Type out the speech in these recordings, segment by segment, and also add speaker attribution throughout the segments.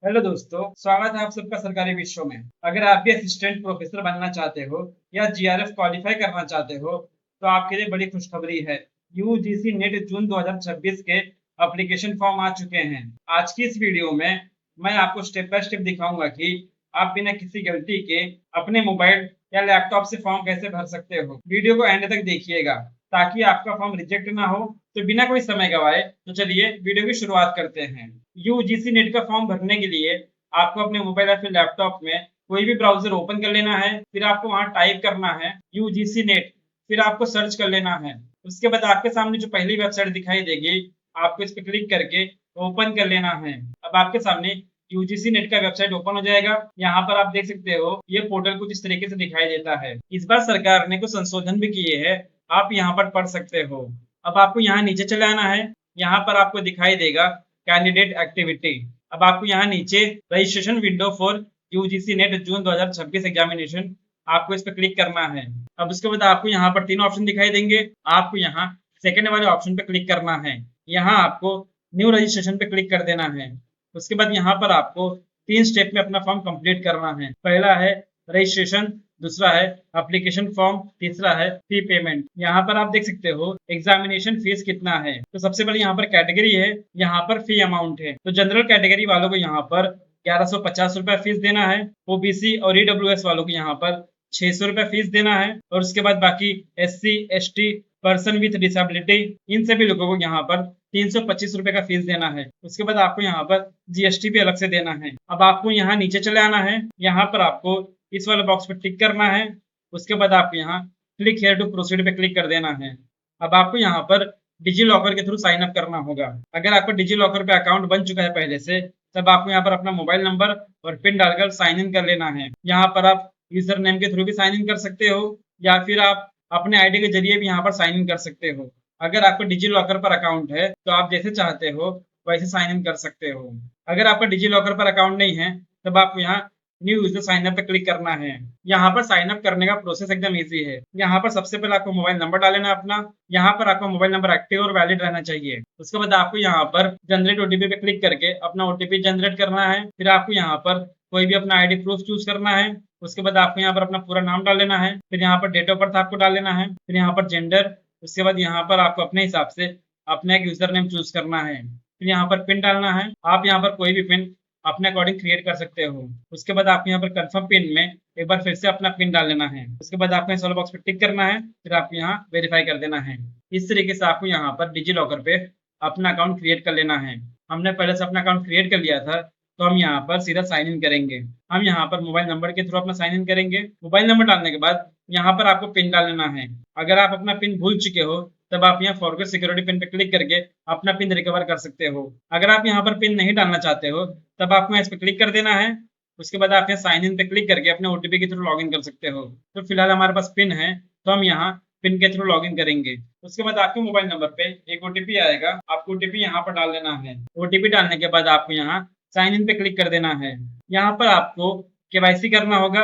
Speaker 1: Hello दोस्तों, स्वागत है आप सबका सरकारी विषयों में। अगर आप भी असिस्टेंट प्रोफेसर बनना चाहते हो या जीआरएफ क्वालिफाई करना चाहते हो तो आपके लिए बड़ी खुशखबरी है। यूजीसी नेट जून 2026 के एप्लीकेशन फॉर्म आ चुके हैं। आज की इस वीडियो में मैं आपको स्टेप बाय स्टेप दिखाऊंगा कि आप बिना किसी गलती के अपने मोबाइल या लैपटॉप से फॉर्म कैसे भर सकते हो। वीडियो को एंड तक देखिएगा ताकि आपका फॉर्म रिजेक्ट ना हो। तो बिना कोई समय गवाए तो चलिए वीडियो की शुरुआत करते हैं। यूजीसी नेट का फॉर्म भरने के लिए आपको अपने मोबाइल या फिर लैपटॉप में कोई भी ब्राउजर ओपन कर लेना है। फिर आपको वहां टाइप करना है यूजीसी नेट, फिर आपको सर्च कर लेना है। उसके बाद आपके सामने जो पहली वेबसाइट दिखाई देगी आपको इस पर क्लिक करके ओपन कर लेना है। अब आपके सामने यूजीसी नेट का वेबसाइट ओपन हो जाएगा। यहाँ पर आप देख सकते हो ये पोर्टल कुछ इस तरीके से दिखाई देता है। इस बार सरकार ने कुछ संशोधन भी किए हैं, आप यहाँ पर पढ़ सकते हो। अब आपको यहाँ नीचे चले आना है। यहाँ पर आपको दिखाई देगा कैंडिडेट एक्टिविटी। अब आपको यहाँ नीचे registration window for UGC NET June 2026 examination, आपको इस पर क्लिक करना है। अब उसके बाद आपको यहाँ पर तीन ऑप्शन दिखाई देंगे। आपको यहाँ सेकंड वाले ऑप्शन पे क्लिक करना है। यहाँ आपको न्यू रजिस्ट्रेशन पे क्लिक कर देना है। उसके बाद यहाँ पर आपको तीन स्टेप में अपना फॉर्म कंप्लीट करना है। पहला है रजिस्ट्रेशन, दूसरा है एप्लीकेशन फॉर्म, तीसरा है फी पेमेंट। यहाँ पर आप देख सकते हो एग्जामिनेशन फीस कितना है। तो सबसे पहले यहाँ पर कैटेगरी है, यहाँ पर फी अमाउंट है। तो जनरल कैटेगरी वालों को यहाँ पर 1150 रुपया फीस देना है। ओबीसी और ईडब्ल्यूएस वालों को यहाँ पर 600 रुपया फीस देना है। और उसके बाद बाकी SC ST person with disability इन सभी लोगों को यहाँ पर 325 रुपए का फीस देना है। उसके बाद आपको यहाँ पर जीएसटी भी अलग से देना है। अब आपको यहाँ नीचे चले आना है। यहाँ पर आपको इस वाले बॉक्स पे टिक करना है। उसके बाद आपको यहाँ क्लिक हेयर टू प्रोसीड पे क्लिक कर देना है। अब आपको यहाँ पर डिजी लॉकर के थ्रू साइन अप करना होगा। अगर आपका डिजी लॉकर पे अकाउंट बन चुका है पहले से, तब आपको यहाँ पर अपना मोबाइल नंबर और पिन डालकर साइन इन कर लेना है। यहाँ पर आप यूजर नेम के थ्रू भी साइन इन कर सकते हो या फिर आप अपने आईडी के जरिए भी यहाँ पर साइन इन कर सकते हो। अगर आपका डिजी लॉकर पर अकाउंट है तो आप जैसे चाहते हो वैसे साइन इन कर सकते हो। अगर आपका डिजी लॉकर पर अकाउंट नहीं है तब आपको यहाँ न्यू यूजर साइन अप पे क्लिक करना है। यहाँ पर साइन अप करने का प्रोसेस एकदम इजी है। यहाँ पर सबसे पहले आपको मोबाइल नंबर डालना है अपना। यहाँ पर आपका मोबाइल नंबर एक्टिव और वैलिड रहना चाहिए। उसके बाद आपको यहाँ पर जनरेट ओटीपी पे क्लिक करके अपना ओटीपी जनरेट करना है। फिर आपको यहाँ पर कोई भी अपना आईडी प्रूफ चूज करना है। उसके बाद आपको यहाँ पर अपना पूरा नाम डाल लेना है। फिर यहाँ पर डेट ऑफ बर्थ आपको डाल लेना है। फिर यहाँ पर जेंडर। उसके बाद यहाँ पर आपको अपने हिसाब से अपना एक यूजर नेम चूज करना है। फिर यहाँ पर पिन डालना है। आप यहाँ पर कोई भी पिन अपने अकॉर्डिंग क्रिएट कर सकते हो। उसके बाद आपको यहाँ पर कंफर्म पिन में एक बार फिर से अपना पिन डाल लेना है। उसके बाद आपको इस वाले बॉक्स पे टिक करना है। फिर आपको यहाँ वेरीफाई कर देना है। इस तरीके से आपको यहाँ पर डिजी लॉकर पे अपना अकाउंट क्रिएट कर लेना है। हमने पहले से अपना अकाउंट क्रिएट कर लिया था तो हम यहाँ पर सीधा साइन इन करेंगे। हम यहाँ पर मोबाइल नंबर के थ्रू अपना साइन इन करेंगे। मोबाइल नंबर डालने के बाद यहाँ पर आपको पिन डाल लेना है। अगर आप अपना पिन भूल चुके हो तब आप यहाँ फॉरगेट सिक्योरिटी पिन पे क्लिक करके अपना पिन रिकवर कर सकते हो। अगर आप यहाँ पर पिन नहीं डालना चाहते हो तब आपको इस पे क्लिक कर देना है। उसके बाद आप यहाँ साइन इन पे क्लिक करके अपने ओटीपी के थ्रू लॉग इन कर सकते हो। तो फिलहाल हमारे पास पिन है तो हम यहाँ पिन के थ्रू लॉग इन करेंगे। उसके बाद आपके मोबाइल नंबर पे एक ओटीपी आएगा, आपको ओटीपी यहाँ पर डाल देना है। ओटीपी डालने के बाद आपको यहाँ साइन इन पे क्लिक कर देना है। यहाँ पर आपको केवाईसी करना होगा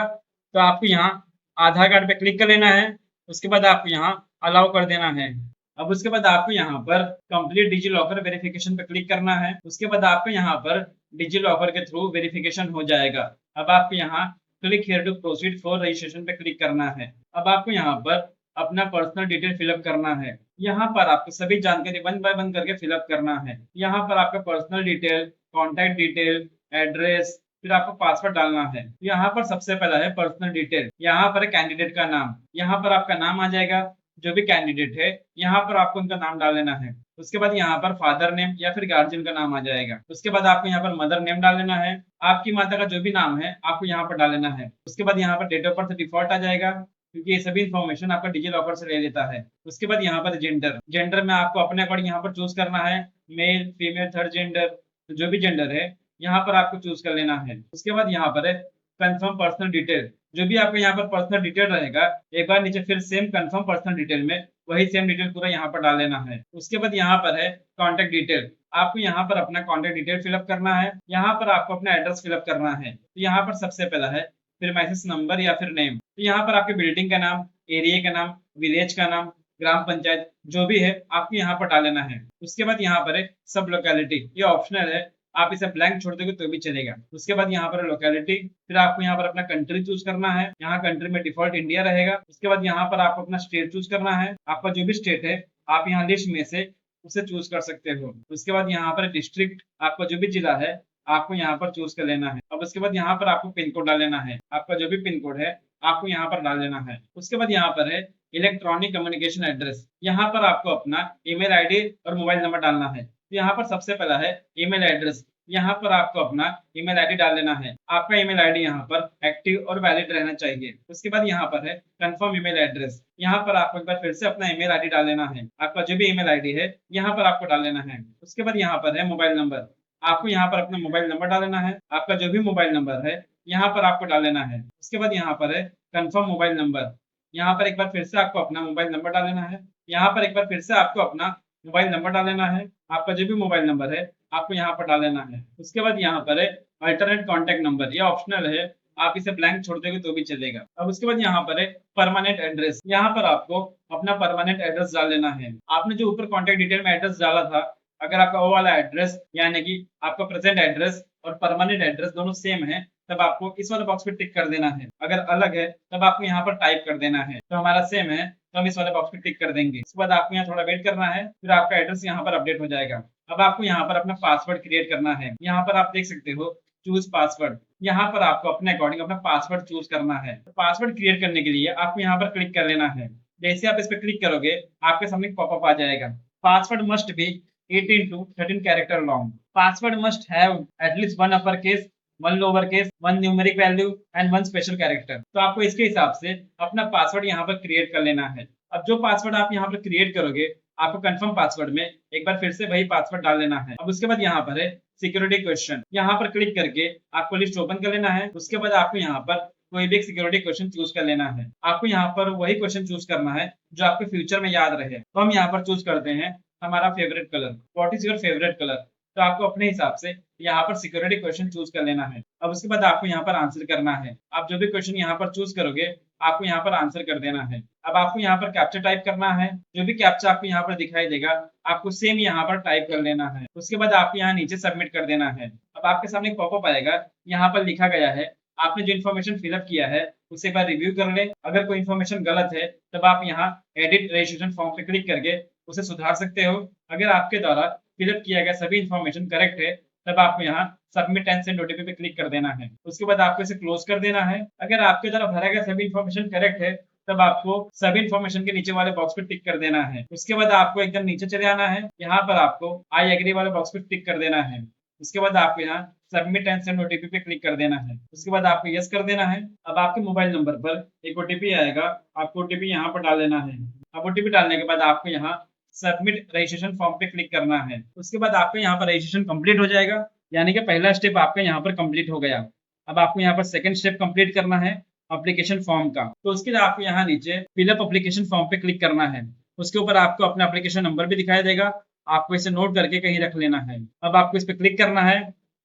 Speaker 1: तो आपको यहाँ आधार कार्ड पे क्लिक कर लेना है। उसके बाद आपको यहाँ अलाउ कर देना है। अब उसके बाद आपको यहाँ पर कंप्लीट डिजी लॉकर वेरिफिकेशन पे क्लिक करना है। उसके बाद आपको यहाँ पर डिजी लॉकर के थ्रू वेरिफिकेशन हो जाएगा। अब आपको यहाँ click here to proceed for registration पे क्लिक करना है। अब आपको यहाँ पर अपना पर्सनल डिटेल फिलअप करना है। यहाँ पर आपको सभी जानकारी वन बाय वन करके फिलअप करना है। यहाँ पर आपका personal detail, contact detail, address, फिर आपको पासवर्ड डालना है। यहाँ पर सबसे पहला है पर्सनल डिटेल। यहाँ पर कैंडिडेट का नाम, यहाँ पर आपका नाम आ जाएगा। जो भी कैंडिडेट है यहाँ पर आपको उनका नाम डाल लेना है। उसके बाद यहाँ पर फादर नेम या फिर गार्जियन का नाम आ जाएगा। उसके बाद आपको यहाँ पर मदर नेम डाल लेना है। आपकी माता का जो भी नाम है आपको यहाँ पर डाल लेना है। उसके बाद यहाँ पर डेट ऑफ बर्थ डिफॉल्ट आ जाएगा क्योंकि ये सभी इन्फॉर्मेशन आपका डिजी लॉकर से ले लेता है। उसके बाद यहाँ पर जेंडर, जेंडर में आपको अपने अकॉर्डिंग यहाँ पर चूज करना है, मेल फीमेल थर्ड जेंडर, तो जो भी जेंडर है यहाँ पर आपको चूज कर लेना है। उसके बाद यहाँ पर है कंफर्म पर्सनल डिटेल। जो भी आपको यहाँ पर पर्सनल डिटेल रहेगा एक बार नीचे फिर सेम कंफर्म पर्सनल डिटेल में वही सेम डिटेल पूरा यहाँ पर डाल लेना है। उसके बाद यहाँ पर है कॉन्टेक्ट डिटेल। आपको यहाँ पर अपना कॉन्टेक्ट डिटेल फिलअप करना है। यहाँ पर आपको अपना एड्रेस फिलअप करना है। तो यहाँ पर सबसे पहला है फिर मैसेज नंबर या फिर नेम। तो यहाँ पर आपके बिल्डिंग का नाम, एरिया का नाम, विलेज का नाम, ग्राम पंचायत जो भी है आपको यहाँ पर डाल लेना है। उसके बाद यहाँ पर है सब लोकेलिटी, ये ऑप्शनल है, आप इसे ब्लैंक छोड़ दोगे तो भी चलेगा। उसके बाद यहाँ पर लोकेलिटी, फिर आपको यहाँ पर अपना कंट्री चूज करना है। यहाँ कंट्री में डिफॉल्ट इंडिया रहेगा। उसके बाद यहाँ पर आपको अपना स्टेट चूज करना है। आपका जो भी स्टेट है आप यहाँ लिस्ट में से उसे चूज कर सकते हो। उसके बाद यहाँ पर डिस्ट्रिक्ट, आपका जो भी जिला है आपको यहाँ पर चूज कर लेना है। अब उसके बाद यहाँ पर आपको पिन कोड डाल लेना है। आपका जो भी पिन कोड है आपको यहाँ पर डाल लेना है। उसके बाद यहाँ पर है इलेक्ट्रॉनिक कम्युनिकेशन एड्रेस। यहाँ पर आपको अपना ईमेल आईडी और मोबाइल नंबर डालना है। तो यहाँ पर सबसे पहला है ईमेल एड्रेस। यहाँ पर आपको अपना ईमेल आईडी डाल लेना है। आपका ईमेल आईडी यहाँ पर एक्टिव और वैलिड रहना चाहिए। उसके बाद यहाँ पर है कंफर्म ईमेल एड्रेस। यहाँ पर आपको एक बार फिर से अपना ईमेल आईडी डाल लेना है। आपका जो भी ईमेल आईडी है यहाँ पर आपको डाल लेना है। उसके बाद यहाँ पर है मोबाइल नंबर। आपको यहाँ पर अपना मोबाइल नंबर डाल लेना है। आपका जो भी मोबाइल नंबर है यहाँ पर आपको डाल लेना है। उसके बाद यहाँ पर है कंफर्म मोबाइल नंबर। यहाँ पर एक बार फिर से आपको अपना मोबाइल नंबर डाल लेना है। यहाँ पर एक बार फिर से आपको अपना मोबाइल नंबर डाल लेना है। आपका जो भी मोबाइल नंबर है आपको यहाँ पर डाल लेना है। उसके बाद यहाँ पर है अल्टरनेट कॉन्टेक्ट नंबर, ये ऑप्शनल है, आप इसे ब्लैंक छोड़ दोगे तो भी चलेगा। अब उसके बाद यहाँ पर है परमानेंट एड्रेस। यहाँ पर आपको अपना परमानेंट एड्रेस डाल लेना है। आपने जो ऊपर कॉन्टेक्ट डिटेल में एड्रेस डाला था, अगर आपका वो वाला एड्रेस यानी कि आपका प्रेजेंट एड्रेस और परमानेंट एड्रेस दोनों सेम है तब आपको इस वाले बॉक्स पे टिक कर देना है। अगर अलग है तब आपको यहाँ पर टाइप कर देना है। तो हमारा सेम है तो हम इस वाले बॉक्स पे टिक कर देंगे। इसके बाद आपको यहाँ थोड़ा वेट करना है, फिर आपका एड्रेस यहाँ पर अपडेट हो जाएगा। अब आपको यहाँ पर अपना पासवर्ड क्रिएट करना है। यहाँ पर आप देख सकते हो चूज पासवर्ड। यहाँ पर आपको अपने अकॉर्डिंग अपना पासवर्ड चूज करना है। तो पासवर्ड क्रिएट करने के लिए आपको यहाँ पर क्लिक कर लेना है। जैसे आप इस पर क्लिक करोगे आपके सामने पॉपअप आ जाएगा। Password must be 18 to 13 character long. Password must have at least one uppercase, one lowercase, one numeric value and one special character. तो आपको इसके हिसाब से अपना पासवर्ड यहाँ पर क्रिएट कर लेना है। अब जो पासवर्ड आप यहाँ पर क्रिएट करोगे आपको कंफर्म पासवर्ड में एक बार फिर से वही पासवर्ड डाल लेना है। अब उसके बाद यहाँ पर है सिक्योरिटी क्वेश्चन। यहाँ पर क्लिक करके आपको लिस्ट ओपन कर लेना है। उसके बाद आपको यहाँ पर कोई भी सिक्योरिटी क्वेश्चन चूज कर लेना है। आपको यहाँ पर वही क्वेश्चन चूज करना है जो आपके फ्यूचर में याद रहे। तो हम यहाँ पर चूज करते हैं हमारा favourite colour. What is your favourite colour? तो आपको अपने हिसाब से यहाँ पर सिक्योरिटी क्वेश्चन चूज कर लेना है। अब उसके बाद आपको यहाँ पर आंसर करना है। आप जो भी क्वेश्चन यहाँ पर चूज करोगे आपको यहाँ पर आंसर कर देना है। अब आपको यहाँ पर कैप्चा टाइप करना है। जो भी कैप्चा आपको यहाँ पर दिखाई देगा आपको सेम यहाँ पर टाइप कर लेना है। उसके बाद आपको यहाँ नीचे सबमिट कर देना है। अब आपके सामने एक पॉपअप आएगा, यहाँ पर लिखा गया है आपने जो इन्फॉर्मेशन फिलअप किया है उसे एक बार रिव्यू कर ले। अगर कोई इन्फॉर्मेशन गलत है तब आप यहाँ एडिट रजिस्ट्रेशन फॉर्म पे क्लिक करके उसे सुधार सकते हो। अगर आपके द्वारा फिलअप किया गया सभी इन्फॉर्मेशन करेक्ट है तब आपको यहाँ सबमिट एंड सेंड ओटीपी पे क्लिक कर देना है। उसके बाद आपको इसे क्लोज कर देना है। अगर आपके द्वारा भरा गया सभी इन्फॉर्मेशन करेक्ट है तब आपको सभी इन्फॉर्मेशन के नीचे वाले बॉक्स पे टिक कर देना है। उसके बाद आपको एकदम नीचे चले आना है। यहाँ पर आपको आई एग्री वाले बॉक्स पे टिक कर देना है। उसके बाद आपको यहाँ सबमिट एंड सेंड ओटीपी पे क्लिक कर देना है। उसके बाद आपको यस कर देना है। अब आपके मोबाइल नंबर पर एक ओटीपी आएगा, आपको ओटीपी यहाँ पर डाल देना है। अब ओटीपी डालने के बाद आपको यहाँ सबमिट रजिस्ट्रेशन फॉर्म पे क्लिक करना है। उसके बाद आपका यहाँ पर रजिस्ट्रेशन कंप्लीट हो जाएगा, यानी कि पहला स्टेप आपका यहाँ पर कंप्लीट हो गया। अब आपको यहाँ पर सेकंड स्टेप कंप्लीट करना है एप्लीकेशन फॉर्म का। तो उसके लिए आपको यहाँ नीचे फिलअप एप्लीकेशन फॉर्म पे क्लिक करना है। उसके ऊपर आपको अपना एप्लीकेशन नंबर भी दिखाई देगा, आपको इसे नोट करके कहीं रख लेना है। अब आपको इस पर क्लिक करना है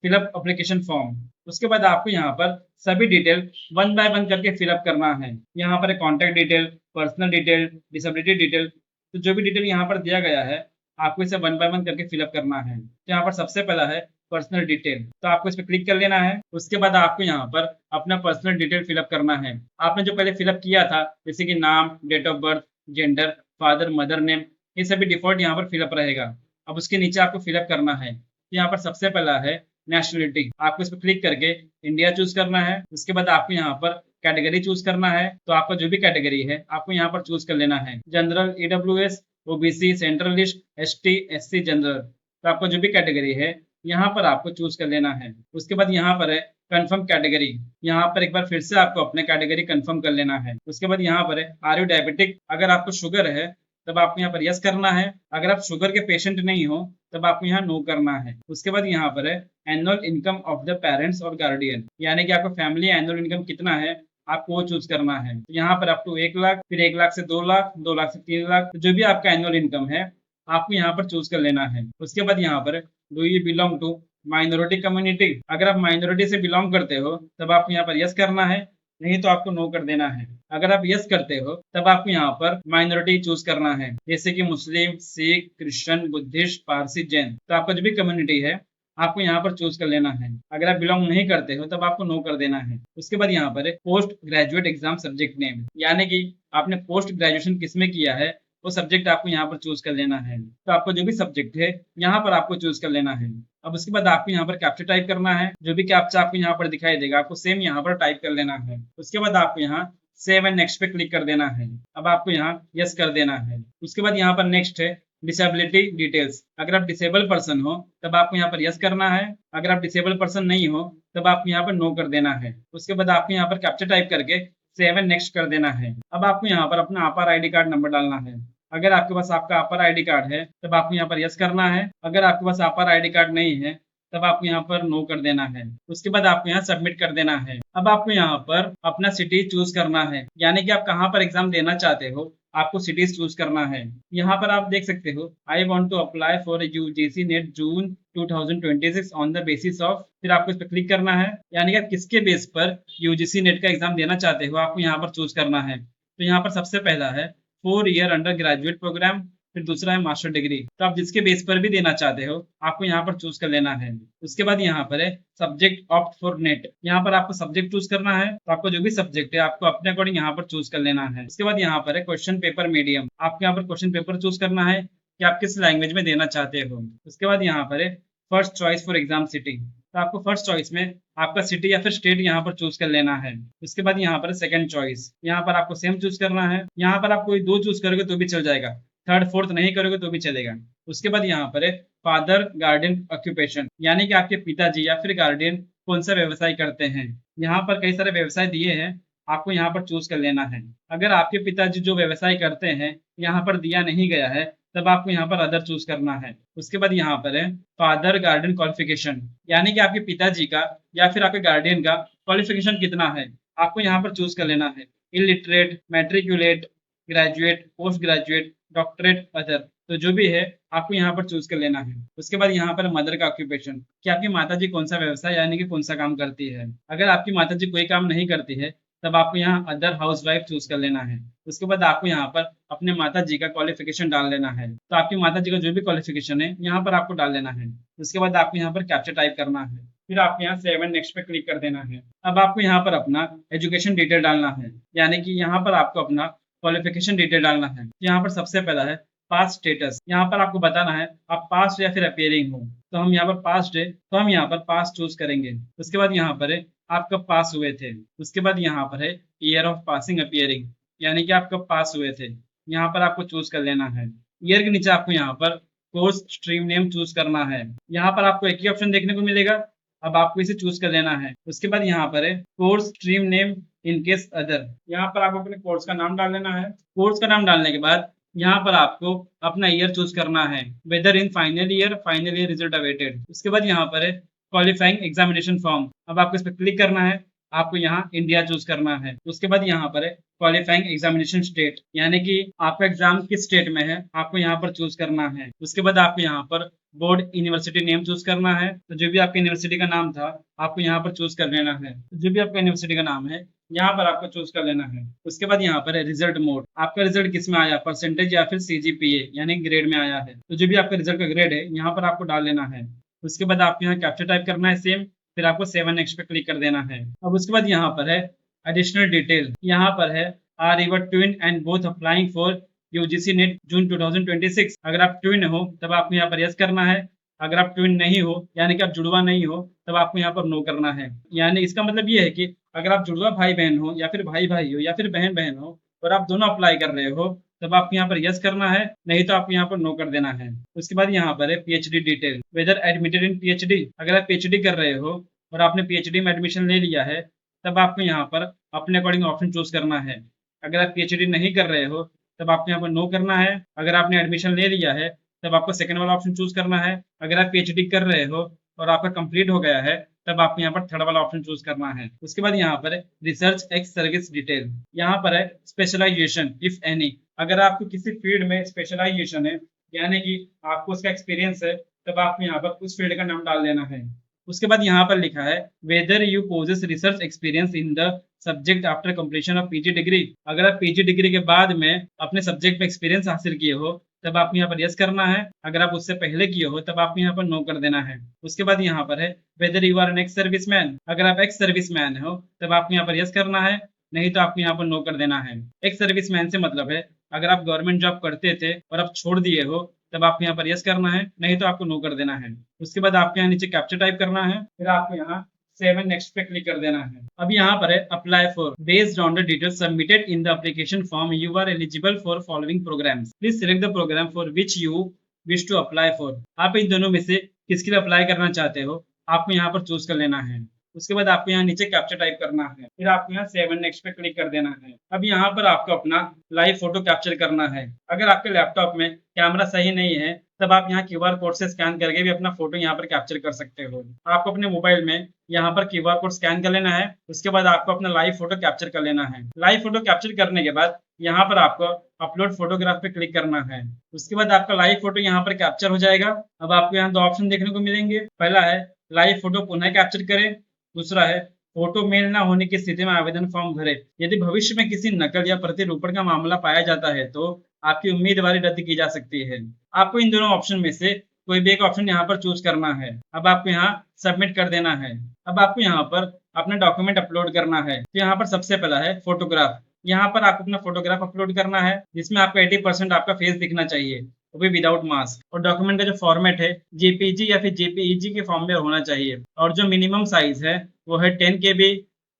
Speaker 1: फिलअप एप्लीकेशन फॉर्म। उसके बाद आपको यहाँ पर सभी डिटेल वन बाय वन करके फिलअप करना है। यहाँ पर contact detail, personal detail, disability detail, तो जो भी डिटेल यहाँ पर दिया गया है आपको इसे वन बाय वन करके फिलअप करना है। तो यहाँ पर सबसे पहला है पर्सनल डिटेल, तो आपको इस पर क्लिक कर लेना है। उसके बाद आपको यहाँ पर अपना पर्सनल डिटेल फिलअप करना है। आपने जो पहले फिलअप किया था जैसे कि नाम, date of birth, gender, father, mother name, ये सभी डिफॉल्ट यहाँ पर फिलअप रहेगा। अब उसके नीचे आपको फिलअप करना है। तो यहाँ पर सबसे पहला है नेशनलिटी, आपको इस पर क्लिक करके इंडिया चूज करना है। उसके बाद आपको यहाँ पर कैटेगरी चूज करना है। तो आपका जो भी कैटेगरी है आपको यहाँ पर चूज कर लेना है, general, EWS, OBC, central list, ST, SC, general. तो आपका जो भी कैटेगरी है यहाँ पर आपको चूज कर लेना है। उसके बाद यहाँ पर है कंफर्म कैटेगरी, यहाँ पर एक बार फिर से आपको अपने कैटेगरी कंफर्म कर लेना है। उसके बाद यहाँ पर है आर यू डायबिटिक, अगर आपको शुगर है तब आपको यहाँ पर यस करना है। अगर आप शुगर के पेशेंट नहीं हो तब आपको यहाँ नो करना है। उसके बाद यहाँ पर है annual income of the parents और गार्डियन, यानी कि आपका फैमिली एनुअल इनकम कितना है आपको वो चूज करना है। तो यहाँ पर अप टू 1 लाख, फिर 1 लाख से 2 लाख, 2 लाख से 3 लाख, तो जो भी आपका एनुअल इनकम है आपको यहाँ पर चूज कर लेना है। उसके बाद यहाँ पर do you belong to minority community, अगर आप माइनॉरिटी से बिलोंग करते हो तब आपको यहाँ पर यस करना है, नहीं तो आपको नो कर देना है। अगर आप यस करते हो तब आपको यहाँ पर माइनॉरिटी चूज करना है, जैसे कि मुस्लिम, सिख, क्रिश्चियन, बुद्धिस्ट, पारसी, जैन। तो आपका जो भी कम्युनिटी है आपको यहाँ पर चूज कर लेना है। अगर आप बिलोंग नहीं करते हो तब आपको नो कर देना है। उसके बाद यहाँ पर post graduate exam subject name, यानी कि आपने पोस्ट ग्रेजुएशन किसमें किया है वो सब्जेक्ट आपको यहाँ पर चूज कर लेना है। तो आपको जो भी सब्जेक्ट है यहाँ पर आपको चूज कर लेना है। अब उसके बाद आपको यहाँ पर कैप्चा टाइप करना है। जो भी कैप्चा आपको यहाँ पर दिखाई देगा आपको सेम यहाँ पर टाइप कर लेना है। उसके बाद आपको यहाँ सेव एंड नेक्स्ट पे क्लिक कर देना है। अब आपको यहाँ यस कर देना है। उसके बाद यहाँ पर नेक्स्ट है डिसेबिलिटी डिटेल्स। अगर आप डिसेबल पर्सन हो तब आपको यहाँ पर यस करना है। अगर आप डिसेबल पर्सन नहीं हो तब आपको यहाँ पर नो कर देना है। उसके बाद आपको यहाँ पर कैप्चा टाइप करके सेव एंड नेक्स्ट कर देना है। अब आपको यहाँ पर अपना आधार आईडी कार्ड नंबर डालना है। अगर आपके पास आपका आधार आईडी कार्ड है तब आपको यहाँ पर यस करना है। अगर आपके पास आधार आईडी कार्ड नहीं है तब आपको यहाँ पर नो कर देना है। उसके बाद आपको यहाँ सबमिट कर देना है। अब आपको यहाँ पर अपना सिटी चूज करना है, यानी कि आप कहाँ पर एग्जाम देना चाहते हो आपको सिटीज चूज करना है। यहाँ पर आप देख सकते हो I want to apply for UGC NET June 2026 on the basis of, फिर आपको इस पर क्लिक करना है, यानी कि आप किसके बेस पर यूजीसी नेट का एग्जाम देना चाहते हो आपको यहाँ पर चूज करना है। तो यहाँ पर सबसे पहला है 4 ईयर अंडर ग्रेजुएट प्रोग्राम, फिर दूसरा है मास्टर डिग्री। तो आप जिसके बेस पर भी देना चाहते हो आपको यहाँ पर चूज कर लेना है। उसके बाद यहाँ पर है सब्जेक्ट ऑप्ट फॉर नेट, यहाँ पर आपको सब्जेक्ट चूज करना है। तो आपको जो भी सब्जेक्ट है आपको अपने अकॉर्डिंग यहाँ पर चूज कर लेना है। उसके बाद यहाँ पर है क्वेश्चन पेपर मीडियम, आपको यहाँ पर क्वेश्चन पेपर चूज करना है कि आप किस लैंग्वेज में देना चाहते हो। उसके बाद यहाँ पर है first choice for exam city, तो आपको फर्स्ट चॉइस में आपका सिटी या फिर स्टेट यहाँ पर चूज कर लेना है। उसके बाद यहाँ पर सेकंड चॉइस, यहाँ पर आपको सेम चूज करना है। यहाँ पर आप कोई दो चूज करोगे तो भी चल जाएगा, थर्ड फोर्थ नहीं करोगे तो भी चलेगा। उसके बाद यहाँ पर है फादर गार्डियन ऑक्यूपेशन, यानी कि आपके पिताजी या फिर गार्डियन कौन सा व्यवसाय करते हैं। यहाँ पर कई सारे व्यवसाय दिए हैं, आपको यहाँ पर चूज कर लेना है। अगर आपके पिताजी जो व्यवसाय करते हैं यहाँ पर दिया नहीं गया है तब आपको यहाँ पर अदर चूज करना है। उसके बाद यहाँ पर है फादर गार्डियन क्वालिफिकेशन, यानी कि आपके पिताजी का या फिर आपके गार्डियन का क्वालिफिकेशन कितना है आपको यहाँ पर चूज कर लेना है। Illiterate, matriculate, graduate, post graduate, doctorate, other, तो जो भी है आपको यहाँ पर चूज कर लेना है। उसके बाद यहाँ पर मदर का ऑक्यूपेशन, कि आपकी माताजी कौन सा व्यवसाय यानी कि कौन सा काम करती है। अगर आपकी माताजी कोई काम नहीं करती है तब आपको यहाँ अदर हाउस वाइफ चूज कर लेना है। उसके बाद आपको यहाँ पर अपने माता जी का क्वालिफिकेशन डाल लेना है। तो आपकी माता जी का जो भी क्वालिफिकेशन है यहाँ पर आपको डाल लेना है। उसके बाद आपको यहाँ पर कैप्चा टाइप करना है, फिर आपको यहाँ सेव एंड नेक्स्ट पे क्लिक कर देना है। अब आपको यहाँ पर अपना एजुकेशन डिटेल डालना है, यानी कि यहाँ पर आपको अपना क्वालिफिकेशन डिटेल डालना है। यहाँ पर सबसे पहला है पास स्टेटस, यहाँ पर आपको बताना है आप पास या फिर अपियरिंग हो। तो हम यहाँ पर पास्ट है तो हम यहाँ पर पास चूज करेंगे। उसके बाद यहाँ पर है आप कब पास हुए थे। उसके बाद यहाँ पर है ईयर ऑफ पासिंग अपियरिंग, यानी कि आप कब पास हुए थे, यहाँ पर आपको चूज कर लेना है। ईयर के नीचे आपको यहाँ पर कोर्स स्ट्रीम नेम चूज करना है। यहाँ पर आपको एक ही ऑप्शन देखने को मिलेगा, अब आपको इसे चूज कर लेना है। उसके बाद यहाँ पर है course stream name in case other, यहाँ पर आपको अपने कोर्स का नाम डाल लेना है। कोर्स का नाम डालने के बाद यहाँ पर आपको अपना ईयर चूज करना है, whether in final year result awaited. उसके बाद यहाँ पर है क्वालिफाइंग एग्जामिनेशन फॉर्म, अब आपको इस पर क्लिक करना है, आपको यहाँ इंडिया चूज करना है। उसके बाद यहाँ पर है क्वालिफाइंग एग्जामिनेशन स्टेट, यानी कि आपका एग्जाम किस स्टेट में है आपको यहाँ पर चूज करना है। उसके बाद आपको यहाँ पर बोर्ड यूनिवर्सिटी नेम चूज करना है, तो जो भी आपके यूनिवर्सिटी का नाम था आपको यहाँ पर चूज कर लेना है। तो जो भी आपका यूनिवर्सिटी का नाम है यहाँ पर आपको चूज कर लेना है। उसके बाद यहाँ पर है रिजल्ट मोड, आपका रिजल्ट किस में आया, परसेंटेज या फिर सीजीपीए यानी ग्रेड में आया है। तो जो भी आपका रिजल्ट का ग्रेड है यहाँ पर आपको डाल लेना है। उसके बाद आपको यहाँ कैप्चा टाइप करना है सेम, फिर आपको 7 नेक्स्ट पे क्लिक कर देना है। अब उसके बाद यहाँ पर है एडिशनल डिटेल, यहाँ पर है are your twin and both applying for UGC NET June 2026। अगर आप ट्विन हो तब आपको यहाँ पर यस करना है। अगर आप ट्विन नहीं हो यानी कि आप जुड़वा नहीं हो तब आपको यहाँ पर नो करना है। यानी इसका मतलब ये है कि अगर आप जुड़वा भाई बहन हो या फिर भाई भाई हो या फिर बहन बहन हो और आप दोनों अप्लाई कर रहे हो तब आपको यहाँ पर यस करना है, नहीं तो आपको यहाँ पर नो कर देना है। उसके बाद यहाँ पर है PhD detail, whether admitted in PhD, अगर आप पीएचडी कर रहे हो और आपने पीएचडी में एडमिशन ले लिया है तब आपको यहाँ पर अपने अकॉर्डिंग ऑप्शन चूज करना है। अगर आप पीएचडी नहीं कर रहे हो तब आपको यहाँ पर नो करना है। अगर आपने एडमिशन ले लिया है तब आपको सेकंड वाला ऑप्शन चूज करना है। अगर आप पीएचडी कर रहे हो और आपका कंप्लीट हो गया है तब आपको यहाँ पर थर्ड वाला ऑप्शन चूज करना है। उसके बाद यहाँ पर रिसर्च एक्स सर्विस डिटेल, यहाँ पर है स्पेशलाइजेशन इफ एनी, अगर आपको किसी फील्ड में स्पेशलाइजेशन है यानी कि आपको उसका एक्सपीरियंस है तब आपको यहाँ पर उस फील्ड का नाम डाल देना है। उसके बाद यहाँ पर लिखा है whether you possess research experience in the subject after completion of PG degree. अगर आप पीजी डिग्री के बाद में अपने सब्जेक्ट में एक्सपीरियंस हासिल किए हो तब आपको यहाँ पर यस करना है। अगर आप उससे पहले किए हो तब आपको यहाँ पर नो कर देना है। उसके बाद यहाँ पर है whether you are an ex serviceman. अगर आप एक्स सर्विसमैन हो तब आपको यहाँ पर यस करना है, नहीं तो आपको यहाँ पर नो कर देना है। एक्स सर्विसमैन से मतलब है अगर आप गवर्नमेंट जॉब करते थे और आप छोड़ दिए हो तब आपको यहाँ पर यस करना है, नहीं तो आपको नो कर देना है। उसके बाद आपको यहाँ नीचे कैप्चा टाइप करना है, फिर आपको यहाँ सेव एंड नेक्स्ट पे क्लिक कर देना है। अब यहाँ पर है apply for based on the details submitted in the application form you are eligible for following programs, please select the program for which you wish to apply for. आप इन दोनों में से किसके लिए अप्लाई करना चाहते हो आपको यहाँ पर चूज कर लेना है। उसके बाद आपको यहाँ नीचे कैप्चा टाइप करना है, फिर आपको यहाँ सेव एंड नेक्स्ट पे क्लिक कर देना है। अब यहाँ पर आपको अपना लाइव फोटो कैप्चर करना है। अगर आपके लैपटॉप में कैमरा सही नहीं है तब आप यहाँ क्यूआर कोड से स्कैन करके भी अपना फोटो यहाँ पर कैप्चर कर सकते हो। आपको अपने मोबाइल में यहाँ पर क्यूआर कोड स्कैन कर लेना है, उसके बाद आपको अपना लाइव फोटो कैप्चर कर लेना है। लाइव फोटो कैप्चर करने के बाद यहाँ पर आपको अपलोड फोटोग्राफ पे क्लिक करना है। उसके बाद आपका लाइव फोटो यहाँ पर कैप्चर हो जाएगा। अब आपको यहाँ दो ऑप्शन देखने को मिलेंगे, पहला है लाइव फोटो पुनः कैप्चर करें, दूसरा है फोटो मेल न होने की स्थिति में आवेदन फॉर्म भरे। यदि भविष्य में किसी नकल या प्रतिरूपण का मामला पाया जाता है तो आपकी उम्मीदवारी रद्द की जा सकती है। आपको इन दोनों ऑप्शन में से कोई भी एक ऑप्शन यहाँ पर चूज करना है। अब आपको यहाँ सबमिट कर देना है। अब आपको यहाँ पर अपना डॉक्यूमेंट अपलोड करना है। तो यहाँ पर सबसे पहला है फोटोग्राफ। यहाँ पर आपको अपना फोटोग्राफ अपलोड करना है जिसमें आपको 80% आपका फेस दिखना चाहिए, वो भी विदाउट मास्क। और डॉक्यूमेंट का जो फॉर्मेट है जेपीजी या फिर जेपीईजी के फॉर्म में होना चाहिए। और जो मिनिमम साइज है वो है 10 KB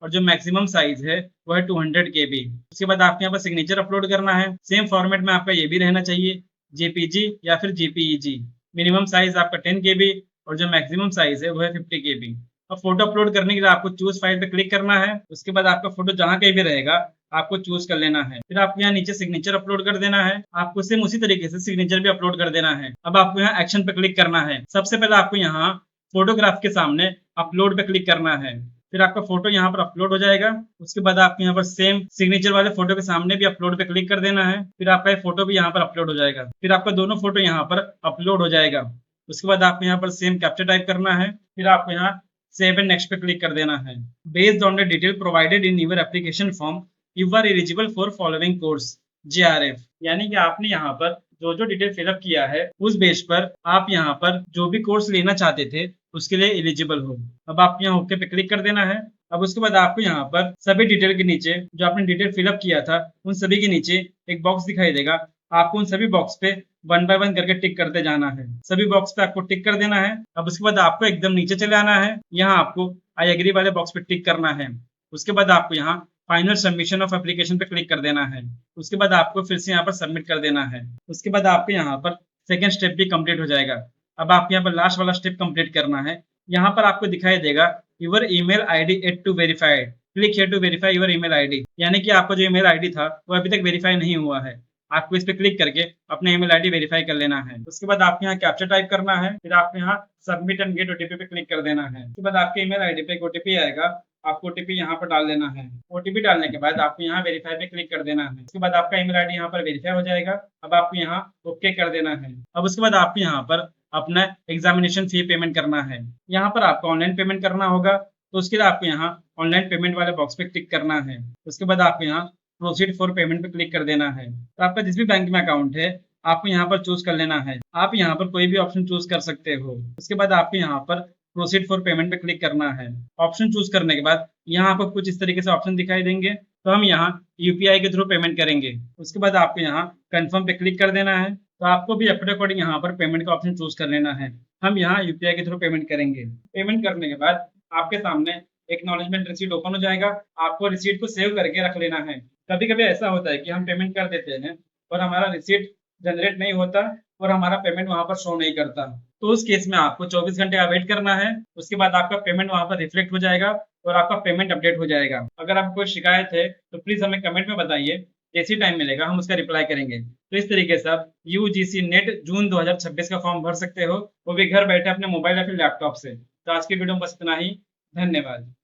Speaker 1: और जो मैक्सिमम साइज है वो है 200 KB। उसके बाद आपको यहाँ पर सिग्नेचर अपलोड करना है। सेम फॉर्मेट में आपका ये भी रहना चाहिए, जेपीजी या फिर जेपीईजी। मिनिमम साइज आपका 10 KB और जो मैक्सिमम साइज है वो है 50 KB। अब फोटो अपलोड करने के लिए आपको चूज फाइल पे क्लिक करना है। उसके बाद आपका फोटो जहाँ कहीं भी रहेगा आपको चूज कर लेना है। फिर आपको यहाँ नीचे सिग्नेचर अपलोड कर देना है। आपको सेम उसी तरीके से सिग्नेचर भी अपलोड कर देना है। अब आपको यहाँ एक्शन पे क्लिक करना है। सबसे पहले आपको यहाँ फोटोग्राफ के सामने अपलोड पे क्लिक करना है, फिर आपका फोटो यहाँ पर अपलोड हो जाएगा। उसके बाद आपको यहाँ पर सेम सिग्नेचर वाले फोटो के सामने भी अपलोड पे क्लिक कर देना है, फिर आपका ये फोटो भी यहाँ पर अपलोड हो जाएगा। फिर आपका दोनों फोटो यहाँ पर अपलोड हो जाएगा। उसके बाद आपको यहाँ पर सेम कैप्चा टाइप करना है, फिर आपको यहाँ सेव एंड नेक्स्ट पे क्लिक कर देना है। Based on the detail provided in your application form you are eligible for following course JRF। यानी कि आपने यहाँ पर जो जो डिटेल फिलअप किया है उस बेस पर आप यहाँ पर जो भी कोर्स लेना चाहते थे उसके लिए एलिजिबल हो। अब आपको यहाँ ओके पे क्लिक कर देना है। अब उसके बाद आपको यहाँ पर सभी डिटेल के नीचे जो आपने डिटेल फिलअप किया था उन सभी के नीचे एक बॉक्स दिखाई देगा। आपको उन सभी बॉक्स पे 1 बाय 1 करके टिक करते जाना है। सभी बॉक्स पे आपको टिक कर देना है। अब उसके बाद आपको एकदम नीचे चले आना है। यहाँ आपको आई एग्री वाले बॉक्स पे टिक करना है। उसके बाद आपको यहाँ फाइनल सबमिशन ऑफ एप्लीकेशन पे क्लिक कर देना है। उसके बाद आपको फिर से यहाँ पर सबमिट कर देना है। उसके बाद आपको यहाँ पर सेकेंड स्टेप भी कंप्लीट हो जाएगा। अब आपको यहाँ पर लास्ट वाला स्टेप कंप्लीट करना है। यहाँ पर आपको दिखाई देगा your email ID yet to verified, click here to verify your email ID. यानी कि आपका जो ईमेल आईडी था वो अभी तक वेरीफाई नहीं हुआ है। आपको इस पे क्लिक करके अपना ईमेल आईडी वेरीफाई कर लेना है। उसके बाद आपको यहाँ कैप्चा टाइप करना है, फिर आपको यहाँ सबमिट एंड गेट ओटीपी पे क्लिक कर देना है। उसके बाद आपके ईमेल आईडी पे एक ओटीपी आएगा, आपको ओटीपी यहाँ पर डाल देना है। ओटीपी डालने के बाद आपको यहाँ वेरीफाई पे क्लिक कर देना है। उसके बाद आपका ईमेल आईडी यहाँ पर वेरीफाई हो जाएगा। अब आपको यहाँ ओके कर देना है। अब उसके बाद आपको यहाँ पर अपना एग्जामिनेशन फी पेमेंट करना है। यहाँ पर आपको ऑनलाइन पेमेंट करना होगा, तो उसके लिए आपको यहाँ ऑनलाइन पेमेंट वाले बॉक्स पे क्लिक करना है। उसके बाद आपको यहाँ प्रोसीड फॉर पेमेंट पे क्लिक कर देना है। तो आपका जिस भी बैंक में अकाउंट है आपको यहाँ पर चूज कर लेना है। आप यहाँ पर कोई भी ऑप्शन चूज कर सकते हो। उसके बाद आपको यहाँ पर प्रोसीड फॉर पेमेंट पे क्लिक करना है। ऑप्शन चूज करने के बाद यहाँ आपको कुछ इस तरीके से ऑप्शन दिखाई देंगे, तो हम यहाँ यूपीआई के थ्रू पेमेंट करेंगे। उसके बाद आपको यहाँ कंफर्म पे क्लिक कर देना है। तो आपको भी अपने अकॉर्डिंग यहाँ पर पेमेंट का ऑप्शन चूज कर लेना है। हम यहाँ यूपीआई के थ्रू पेमेंट करेंगे। पेमेंट करने के बाद आपके सामने एक्नॉलेजमेंट रिसीट ओपन हो जाएगा। आपको रिसीट को सेव करके रख लेना है। कभी कभी ऐसा होता है कि हम पेमेंट कर देते हैं और हमारा रिसीट जनरेट नहीं होता और हमारा पेमेंट वहां पर शो नहीं करता, तो उस केस में आपको 24 घंटे का वेट करना है। उसके बाद आपका पेमेंट वहां पर रिफ्लेक्ट हो जाएगा और आपका पेमेंट अपडेट हो जाएगा। अगर आपको कोई शिकायत है तो प्लीज हमें कमेंट में बताइए, जैसी टाइम मिलेगा हम उसका रिप्लाई करेंगे। तो इस तरीके से आप यूजीसी नेट जून 2026 का फॉर्म भर सकते हो, वो भी घर बैठे अपने मोबाइल या फिर लैपटॉप से। तो आज की वीडियो में बस इतना ही। धन्यवाद।